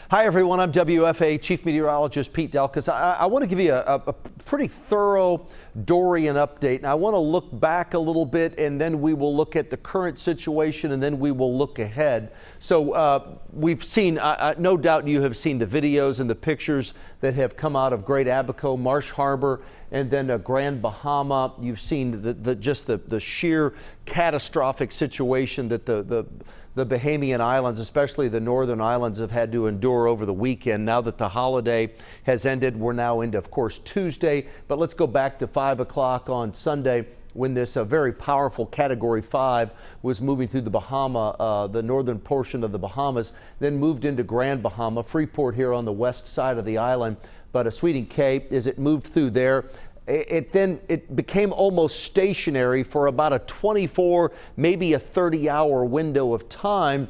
Hi, everyone. I'm WFA Chief Meteorologist Pete Delkus. I want to give you a pretty thorough Dorian update. And I want to look back a little bit, and then we will look at the current situation, and then we will look ahead. So we've seen, no doubt you have seen the videos and the pictures that have come out of Great Abaco, Marsh Harbor, and then Grand Bahama. You've seen the sheer catastrophic situation that the Bahamian Islands, especially the northern islands, have had to endure over the weekend. Now that the holiday has ended, we're now into, of course, Tuesday. But let's go back to 5 o'clock on Sunday when this very powerful Category 5 was moving through the northern portion of the Bahamas, then moved into Grand Bahama, Freeport here on the west side of the island. But Sweeting Cape, as it moved through there, it became almost stationary for about a 24, maybe a 30-hour window of time.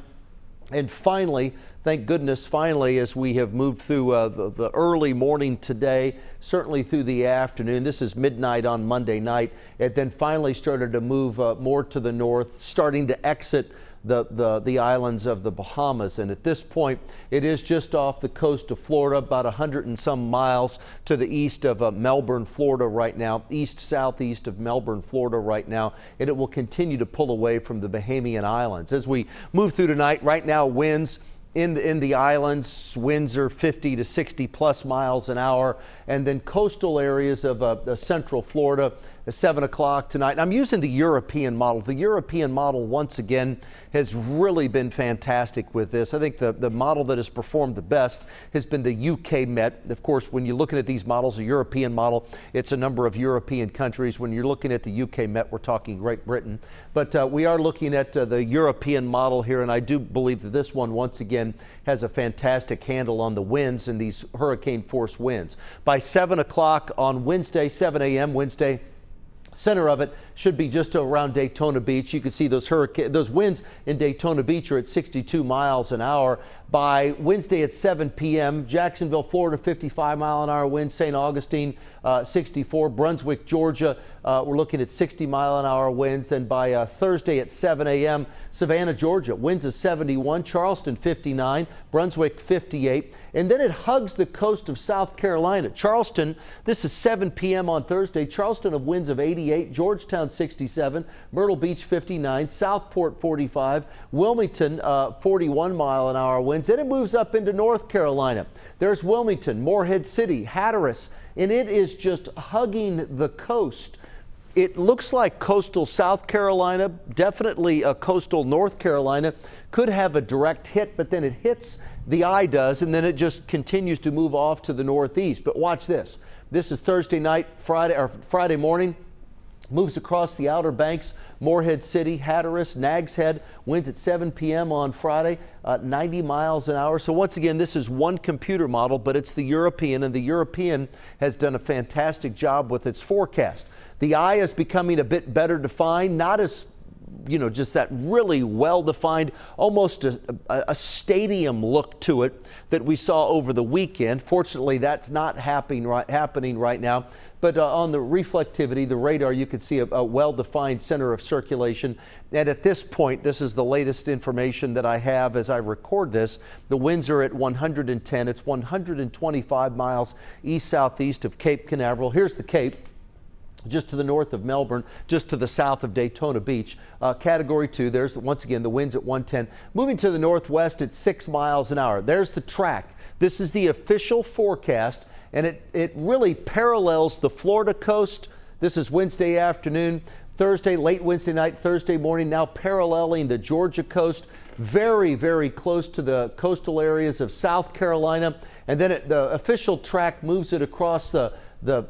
And finally, thank goodness, finally, as we have moved through the early morning today, certainly through the afternoon, this is midnight on Monday night, it then finally started to move more to the north, starting to exit the islands of the Bahamas. And at this point, it is just off the coast of Florida, about 100 and some miles to the east of Melbourne, Florida right now, southeast of Melbourne, Florida right now, and it will continue to pull away from the Bahamian Islands. As we move through tonight, right now, winds in the islands, winds are 50 to 60 plus miles an hour, and then coastal areas of central Florida, 7 o'clock tonight. And I'm using the European model. The European model, once again, has really been fantastic with this. I think the model that has performed the best has been the UK Met. Of course, when you're looking at these models, a European model, it's a number of European countries. When you're looking at the UK Met, we're talking Great Britain. But we are looking at the European model here, and I do believe that this one, once again, has a fantastic handle on the winds and these hurricane force winds. By 7 o'clock on Wednesday, 7 a.m. Wednesday, center of it should be just around Daytona Beach. You can see those winds in Daytona Beach are at 62 miles an hour. By Wednesday at 7 p.m., Jacksonville, Florida, 55-mile-an-hour winds. St. Augustine, 64. Brunswick, Georgia, we're looking at 60-mile-an-hour winds. And by Thursday at 7 a.m., Savannah, Georgia, winds of 71. Charleston, 59. Brunswick, 58. And then it hugs the coast of South Carolina. Charleston, this is 7 p.m. on Thursday. Charleston of winds of 88. Georgetown, 67. Myrtle Beach, 59. Southport, 45. Wilmington, 41-mile-an-hour winds. Then it moves up into North Carolina. There's Wilmington, Morehead City, Hatteras, and it is just hugging the coast. It looks like coastal South Carolina, definitely coastal North Carolina, could have a direct hit, but then it hits, the eye does, and then it just continues to move off to the northeast. But watch this. This is Thursday night, Friday morning. Moves across the Outer Banks, Morehead City, Hatteras, Nags Head, winds at 7 p.m. on Friday, 90 miles an hour. So once again, this is one computer model, but it's the European, and the European has done a fantastic job with its forecast. The eye is becoming a bit better defined, not as just that really well-defined, almost a stadium look to it that we saw over the weekend. Fortunately, that's not happening right now. But on the reflectivity, the radar, you can see a well-defined center of circulation. And at this point, this is the latest information that I have as I record this. The winds are at 110. It's 125 miles east-southeast of Cape Canaveral. Here's the Cape, just to the north of Melbourne, just to the south of Daytona Beach. Category 2, there's once again the winds at 110. Moving to the northwest at 6 miles an hour. There's the track. This is the official forecast, and it really parallels the Florida coast. This is Wednesday afternoon, Thursday, late Wednesday night, Thursday morning, now paralleling the Georgia coast, very, very close to the coastal areas of South Carolina. And then the official track moves it across the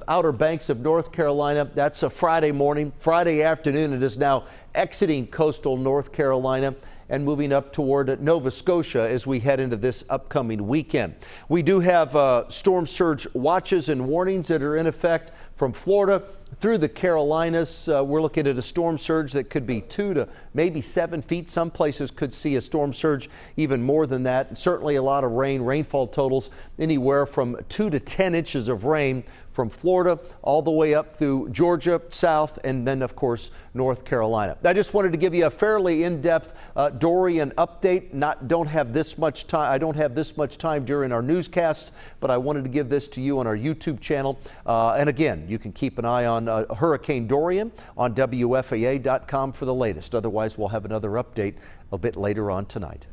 Outer Banks of North Carolina. That's a Friday morning. Friday afternoon, it is now exiting coastal North Carolina and moving up toward Nova Scotia as we head into this upcoming weekend. We do have storm surge watches and warnings that are in effect from Florida through the Carolinas. We're looking at a storm surge that could be 2 to maybe 7 feet. Some places could see a storm surge even more than that. Certainly a lot of rain. Rainfall totals anywhere from 2 to 10 inches of rain from Florida all the way up through Georgia, south, and then of course North Carolina. I just wanted to give you a fairly in-depth Dorian update. Don't have this much time. I don't have this much time during our newscasts, but I wanted to give this to you on our YouTube channel. And again, you can keep an eye on Hurricane Dorian on WFAA.com for the latest. Otherwise, we'll have another update a bit later on tonight.